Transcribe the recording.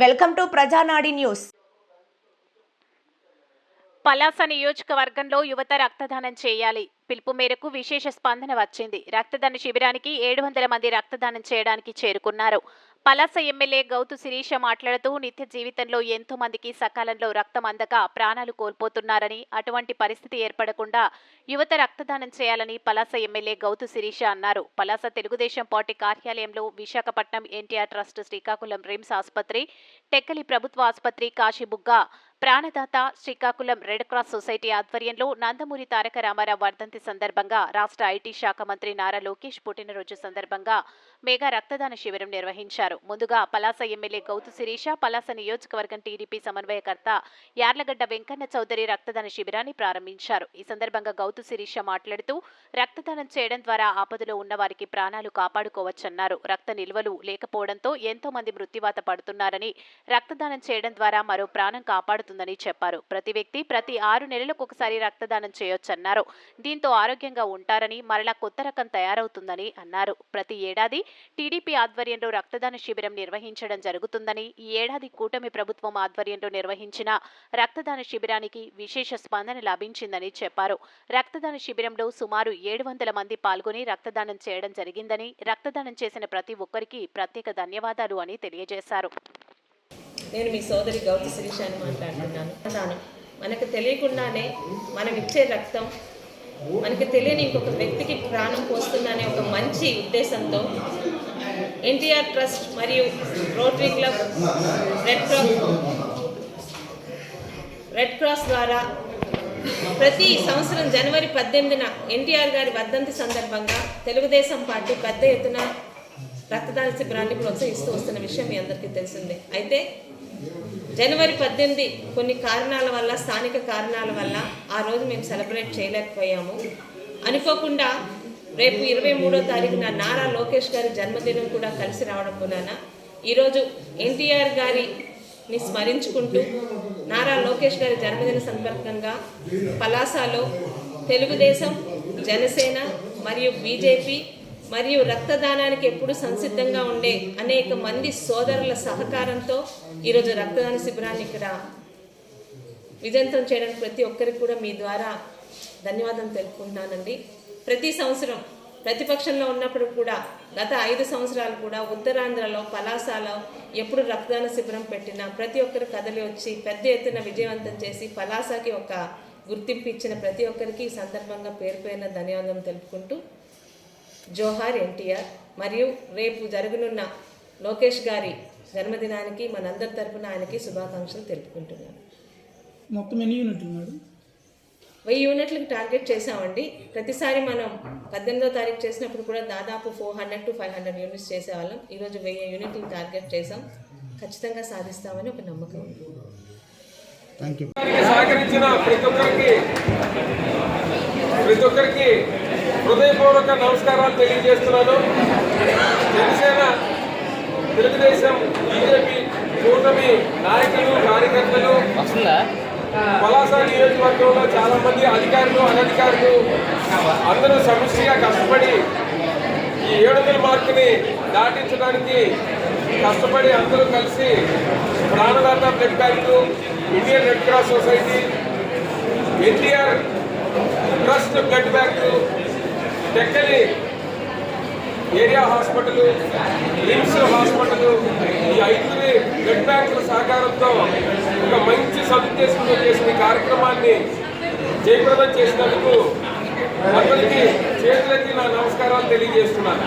Welcome to ప్రజానాడి news. Palasa నియోజకవర్గంలో యువత రక్తదానం చేయాలి. పిలుపు మేరకు విశేష స్పందన వచ్చింది. రక్తదాన శిబిరానికి 700 మంది రక్తదానం చేయడానికి చేరుకున్నారు. పలాస ఎమ్మెల్యే గౌతు శిరీష మాట్లాడుతూ నిత్య జీవితంలో ఎంతో మందికి సకాలంలో రక్తం అందక ప్రాణాలు కోల్పోతున్నారని, అటువంటి పరిస్థితి ఏర్పడకుండా యువత రక్తదానం చేయాలని పలాస ఎమ్మెల్యే గౌతు శిరీష అన్నారు. పలాస తెలుగుదేశం పార్టీ కార్యాలయంలో Visakhapatnam NTR trust, Srikakulam RIMS ఆసుపత్రి, టెక్కలి ప్రభుత్వ ఆసుపత్రి, Kasibugga Pranadata, Srikakulam red cross society ఆధ్వర్యంలో నందమూరి తారక రామారావు వర్ధంతి సందర్భంగా రాష్ట్ర ఐటీ శాఖ మంత్రి నారా లోకేష్ పుట్టినరోజు సందర్భంగా మెగా రక్తదాన శిబిరం నిర్వహించారు. ముందుగా పలాస ఎమ్మెల్యే గౌతు శిరీష, పలాస నియోజకవర్గం టీడీపీ సమన్వయకర్త యార్లగడ్డ వెంకన్న చౌదరి రక్తదాన శిబిరాన్ని ప్రారంభించారు. ఈ సందర్భంగా గౌతు శిరీష మాట్లాడుతూ రక్తదానం చేయడం ద్వారా ఆపదలో ఉన్న వారికి ప్రాణాలు కాపాడుకోవచ్చన్నారు. రక్త నిల్వలు లేకపోవడంతో ఎంతో మంది మృత్యువాత పడుతున్నారని, రక్తదానం చేయడం ద్వారా మరో ప్రాణం కాపాడుతుందని చెప్పారు. ప్రతి వ్యక్తి ప్రతి 6 నెలలకు ఒకసారి రక్తదానం చేయొచ్చన్నారు. దీంతో ఆరోగ్యంగా ఉంటారని, మరలా కొత్త రకం తయారవుతుందని అన్నారు. ప్రతి ఏడాది టీడీపీ ఆధ్వర్యంలో రక్తదాన శిబిరం నిర్వహించడం జరుగుతుందని, ఈ ఏడాది కూటమి ప్రభుత్వం ఆధ్వర్యంలో నిర్వహించిన రక్తదాన శిబిరానికి విశేష స్పందన లభించిందని చెప్పారు. రక్తదాన శిబిరంలో సుమారు 700 మంది పాల్గొని రక్తదానం చేయడం జరిగిందని, రక్తదానం చేసిన ప్రతి ఒక్కరికి ప్రత్యేక ధన్యవాదాలు అని తెలియజేశారు. నేను మీ సోదరి గౌతు శిరీష అని మాట్లాడుతున్నాను. మనకు తెలియకుండానే మనం ఇచ్చే రక్తం మనకి తెలియని ఇంకొక వ్యక్తికి ప్రాణం పోస్తుందనే ఒక మంచి ఉద్దేశంతో ఎన్టీఆర్ ట్రస్ట్ మరియు రోటరీ క్లబ్, రెడ్ క్రాస్ ద్వారా ప్రతి సంవత్సరం జనవరి 18న ఎన్టీఆర్ గారి వర్ధంతి సందర్భంగా తెలుగుదేశం పార్టీ పెద్ద ఎత్తున రక్తదాన శిబిరాన్ని ప్రోత్సహిస్తూ వస్తున్న విషయం మీ అందరికీ తెలిసిందే. అయితే జనవరి 18 కొన్ని కారణాల వల్ల, స్థానిక కారణాల వల్ల ఆ రోజు మేము సెలబ్రేట్ చేయలేకపోయాము. అనుకోకుండా రేపు 23వ తారీఖున నారా లోకేష్ గారి జన్మదినం కూడా కలిసి రావడం వలన ఈరోజు ఎన్టీఆర్ గారిని స్మరించుకుంటూ నారా లోకేష్ గారి జన్మదిన సందర్భంగా పలాసలో తెలుగుదేశం, జనసేన మరియు బీజేపీ మరియు రక్తదానానికి ఎప్పుడు సంసిద్ధంగా ఉండే అనేక మంది సోదరుల సహకారంతో ఈరోజు రక్తదాన శిబిరాన్ని ఇక్కడ విజయవంతం చేయడానికి ప్రతి ఒక్కరికి కూడా మీ ద్వారా ధన్యవాదం తెలుపుకుంటున్నానండి. ప్రతి సంవత్సరం ప్రతిపక్షంలో ఉన్నప్పుడు కూడా గత 5 సంవత్సరాలు కూడా ఉత్తరాంధ్రలో పలాసలో ఎప్పుడు రక్తదాన శిబిరం పెట్టినా ప్రతి ఒక్కరు కదలి వచ్చి పెద్ద ఎత్తున విజయవంతం చేసి పలాసకి ఒక గుర్తింపు ఇచ్చిన ప్రతి ఒక్కరికి ఈ సందర్భంగా పేరు పేరున ధన్యవాదం తెలుపుకుంటూ జోహార్ ఎన్టీఆర్. మరియు రేపు జరగనున్న లోకేష్ గారి జన్మదినానికి మనందరి తరఫున ఆయనకి శుభాకాంక్షలు తెలుపుకుంటున్నాను. మొత్తం ఎన్ని యూనిట్లు మేడం? 1000 యూనిట్లకు టార్గెట్ చేసామండి. ప్రతిసారి మనం 18వ తారీఖు చేసినప్పుడు కూడా దాదాపు 400 to 500 యూనిట్స్ చేసేవాళ్ళం. ఈరోజు 1000 యూనిట్లకు టార్గెట్ చేసాం. ఖచ్చితంగా సాధిస్తామని ఒక నమ్మకం ఉంది. Thank you. సహకరించిన ప్రతి ఒక్కరికి హృదయపూర్వక నమస్కారాలు తెలియజేస్తున్నాను. జనసేన, తెలుగుదేశం, బీజేపీ కూటమి నాయకులు, కార్యకర్తలు, పలాస నియోజకవర్గంలో చాలా మంది అధికారులు, అనధికారులు అందరూ సమిష్టిగా కష్టపడి ఈ 700 మార్కుని దాటించడానికి కష్టపడి అందరూ కలిసి Pranadata blood bank, Indian red cross society, NTR trust blood bank, Tekkali area hospital, RIMS hospital, ఈ 5 బ్లడ్ బ్యాంకుల సహకారంతో ఒక మంచి సదుద్దేశంతో చేసిన కార్యక్రమాన్ని జయప్రదం చేసినందుకు అందరికీ చేతులెత్తి నా నమస్కారాలు తెలియజేస్తున్నాను.